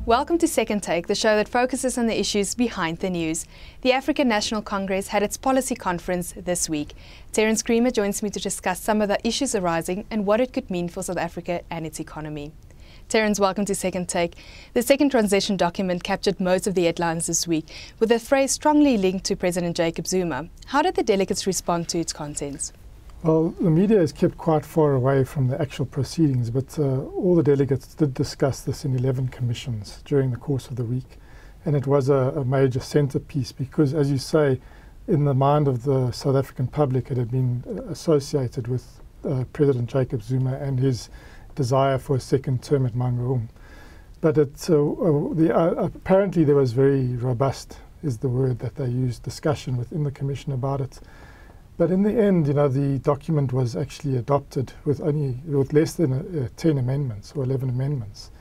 Welcome to Second Take, the show that focuses on the issues behind the news. The African National Congress had its policy conference this week. Terence Creamer joins me to discuss some of the issues arising and what it could mean for South Africa and its economy. Terence, welcome to Second Take. The second transition document captured most of the headlines this week, with the phrase strongly linked to President Jacob Zuma. How did the delegates respond to its contents? Well, the media is kept quite far away from the actual proceedings, but all the delegates did discuss this in 11 commissions during the course of the week. And it was a major centerpiece because, as you say, in the mind of the South African public, it had been associated with President Jacob Zuma and his desire for a second term at Mangaung. But apparently there was very robust, is the word that they used, discussion within the commission about it. But in the end, the document was actually adopted with less than 10 amendments or 11 amendments.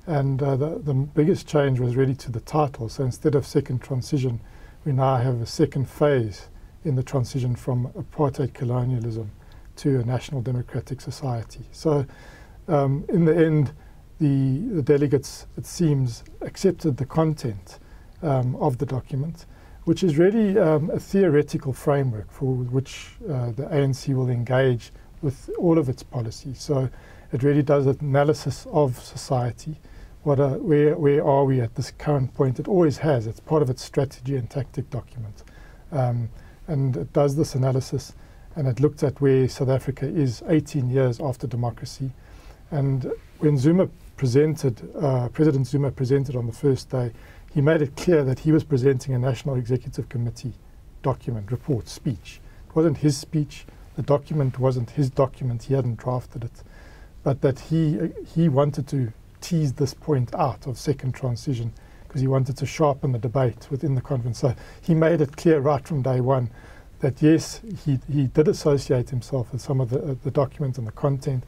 And the biggest change was really to the title. So instead of second transition, we now have a second phase in the transition from apartheid colonialism to a national democratic society. So in the end, the delegates, it seems, accepted the content of the document, which is really a theoretical framework for which the ANC will engage with all of its policies. So it really does an analysis of society. Where are we at this current point? It always has. It's part of its strategy and tactic document. And it does this analysis, and it looked at where South Africa is 18 years after democracy. And when President Zuma presented on the first day, he made it clear that he was presenting a National Executive Committee document, report, speech. It wasn't his speech. The document wasn't his document. He hadn't drafted it. But that he wanted to tease this point out of second transition because he wanted to sharpen the debate within the conference. So he made it clear right from day one that, yes, he did associate himself with some of the document and the content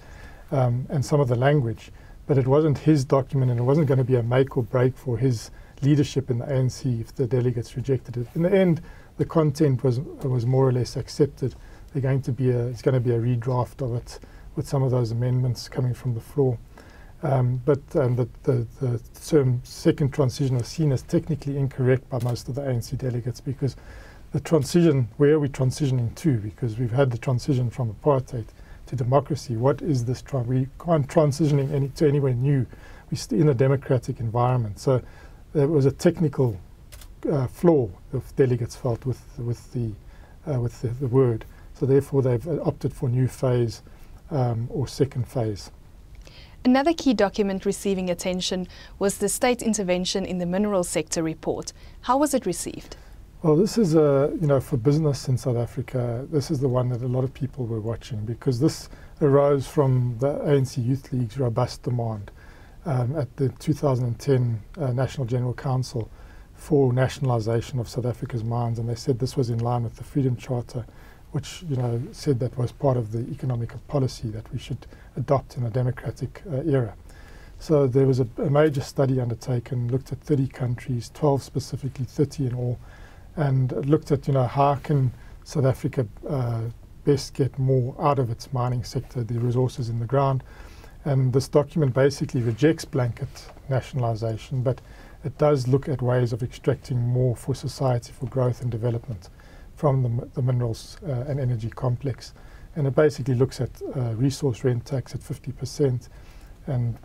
and some of the language, but it wasn't his document and it wasn't going to be a make or break for his leadership in the ANC if the delegates rejected it. In the end, the content was more or less accepted. It's going to be a redraft of it with some of those amendments coming from the floor. But the term second transition was seen as technically incorrect by most of the ANC delegates because the transition, where are we transitioning to? Because we've had the transition from apartheid to democracy. What is this? We aren't transitioning to anywhere new. We're still in a democratic environment. So there was a technical flaw, the delegates felt, with the word. So therefore, they've opted for new phase or second phase. Another key document receiving attention was the state intervention in the mineral sector report. How was it received? Well, this is for business in South Africa. This is the one that a lot of people were watching because this arose from the ANC Youth League's robust demand at the 2010 National General Council for nationalisation of South Africa's mines, and they said this was in line with the Freedom Charter, which said that was part of the economic policy that we should adopt in a democratic era. So there was a major study undertaken, looked at 30 countries, 12 specifically, 30 in all, and looked at how can South Africa best get more out of its mining sector, the resources in the ground. And this document basically rejects blanket nationalisation, but it does look at ways of extracting more for society, for growth and development from the minerals and energy complex. And it basically looks at resource rent tax at 50% and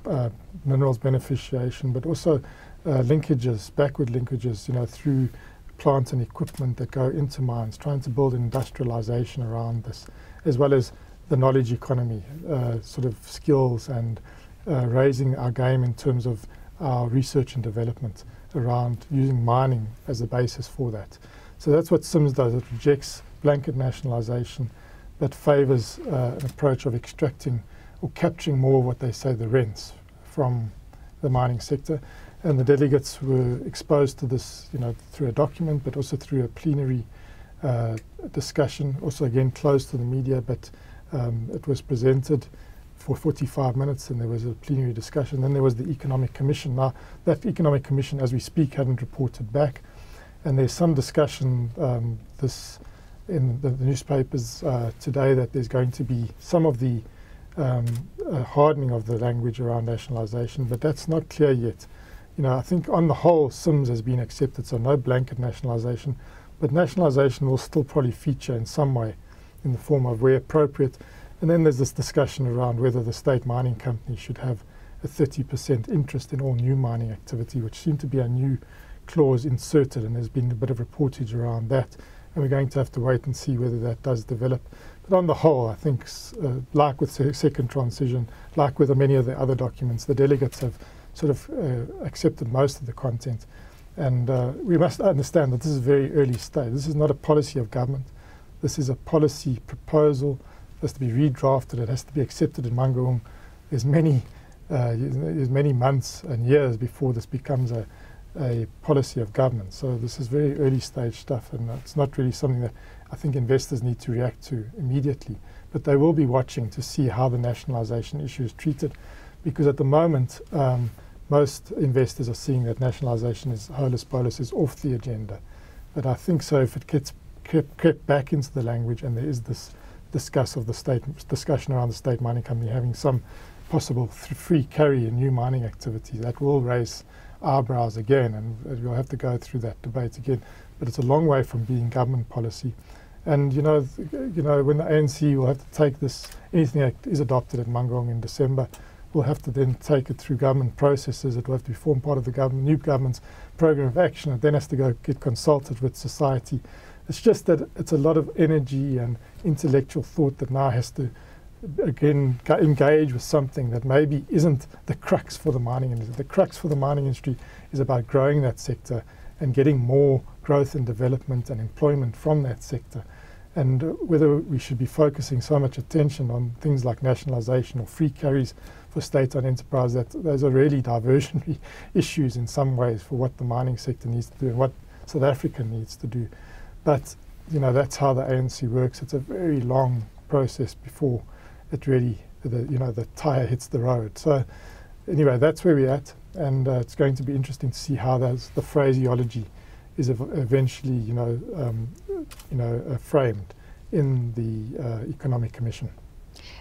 minerals beneficiation, but also linkages, backward linkages, through plant and equipment that go into mines, trying to build industrialisation around this, as well as the knowledge economy, sort of skills and raising our game in terms of our research and development around using mining as a basis for that. So that's what SIMS does. It rejects blanket nationalisation, but favours an approach of extracting or capturing more of what they say the rents from the mining sector. And the delegates were exposed to this, through a document, but also through a plenary discussion, also again closed to the media, but it was presented for 45 minutes and there was a plenary discussion. Then there was the Economic Commission. Now, that Economic Commission, as we speak, hadn't reported back. And there's some discussion in the newspapers today that there's going to be some of the hardening of the language around nationalisation, but that's not clear yet. I think on the whole, SIMS has been accepted, so no blanket nationalisation, but nationalisation will still probably feature in some way in the form of where appropriate. And then there's this discussion around whether the state mining company should have a 30% interest in all new mining activity, which seemed to be a new clause inserted, and there's been a bit of reportage around that. And we're going to have to wait and see whether that does develop. But on the whole, I think, like with second transition, like with many of the other documents, the delegates have sort of accepted most of the content. And we must understand that this is a very early stage. This is not a policy of government. This is a policy proposal. It has to be redrafted. It has to be accepted in Mangaung. There's many months and years before this becomes a policy of government. So this is very early stage stuff, and it's not really something that I think investors need to react to immediately. But they will be watching to see how the nationalisation issue is treated, because at the moment most investors are seeing that nationalisation is holus bolus, is off the agenda. But I think so if it gets crept back into the language, and there is this discussion around the state mining company having some possible free carry in new mining activity, that will raise eyebrows again, and we'll have to go through that debate again. But it's a long way from being government policy. And when the ANC will have to take this, anything that is adopted at Mangaung in December, we'll have to then take it through government processes. It will have to form part of the new government's program of action. It then has to go get consulted with society. It's just that it's a lot of energy and intellectual thought that now has to again engage with something that maybe isn't the crux for the mining industry. The crux for the mining industry is about growing that sector and getting more growth and development and employment from that sector. And whether we should be focusing so much attention on things like nationalisation or free carries for state-owned enterprise, those are really diversionary issues in some ways for what the mining sector needs to do and what South Africa needs to do. But that's how the ANC works. It's a very long process before it really, the tyre hits the road. So anyway, that's where we're at, and it's going to be interesting to see how the phraseology is eventually, framed in the Economic Commission.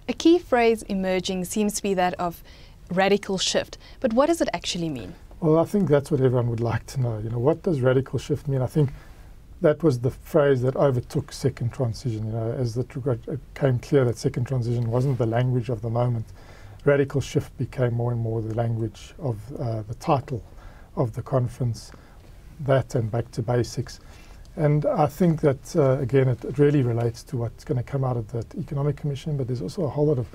A key phrase emerging seems to be that of radical shift. But what does it actually mean? Well, I think that's what everyone would like to know. What does radical shift mean? I think that was the phrase that overtook second transition. As it became clear that second transition wasn't the language of the moment, radical shift became more and more the language of the title of the conference, that and back to basics. And I think that, again, it really relates to what's going to come out of the Economic Commission, but there's also a whole lot of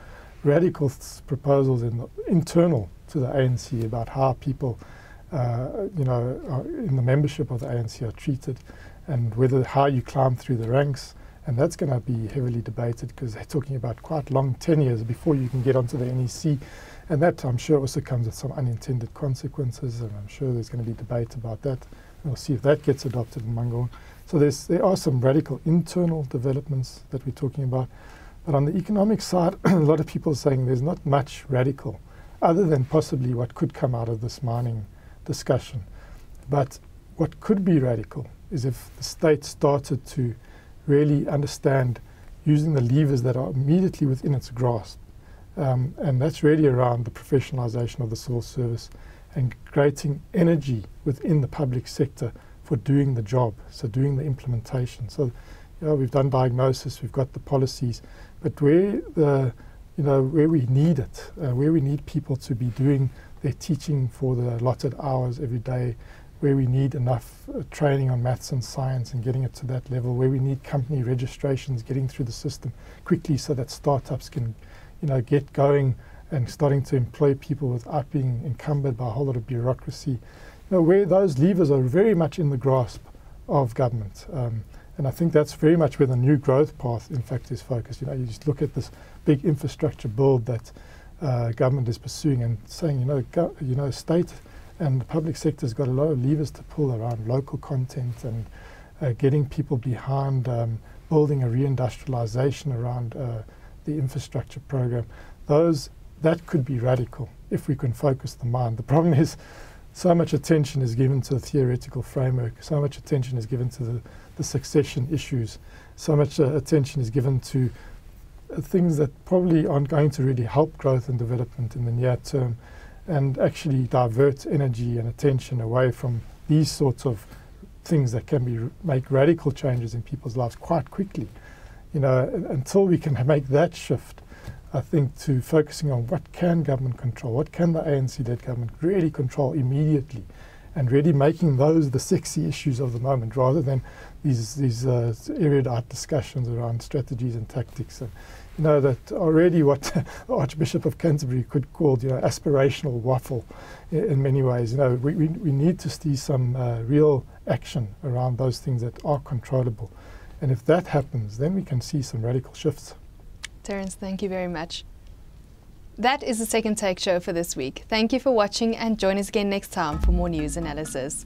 radical proposals internal to the ANC about how people, in the membership of the ANC are treated, and how you climb through the ranks. And that's going to be heavily debated because they're talking about quite long tenures before you can get onto the NEC. And that, I'm sure, also comes with some unintended consequences, and I'm sure there's going to be debate about that. We'll see if that gets adopted in Mangaung. So there are some radical internal developments that we're talking about. But on the economic side, a lot of people are saying there's not much radical, other than possibly what could come out of this mining discussion. But what could be radical is if the state started to really understand using the levers that are immediately within its grasp. And that's really around the professionalisation of the civil service and creating energy within the public sector for doing the job, so doing the implementation. So, we've done diagnosis, we've got the policies, but where we need it, where we need people to be doing their teaching for the allotted hours every day, where we need enough training on maths and science and getting it to that level, where we need company registrations getting through the system quickly so that startups can, get going and starting to employ people without being encumbered by a whole lot of bureaucracy. Where those levers are very much in the grasp of government. And I think that's very much where the new growth path, in fact, is focused. You just look at this big infrastructure build that government is pursuing and saying, state and the public sector has got a lot of levers to pull around local content and getting people behind building a reindustrialization around the infrastructure program. That could be radical if we can focus the mind. The problem is so much attention is given to the theoretical framework, so much attention is given to the succession issues. So much attention is given to things that probably aren't going to really help growth and development in the near term, and actually divert energy and attention away from these sorts of things that can make radical changes in people's lives quite quickly. Until we can make that shift, I think, to focusing on what can government control, what can the ANC-led government really control immediately, and really making those the sexy issues of the moment, rather than these erudite discussions around strategies and tactics, and that are really what the Archbishop of Canterbury could call aspirational waffle in many ways. We need to see some real action around those things that are controllable, and if that happens, then we can see some radical shifts. Terence, thank you very much. That is the Second Take show for this week. Thank you for watching, and join us again next time for more news analysis.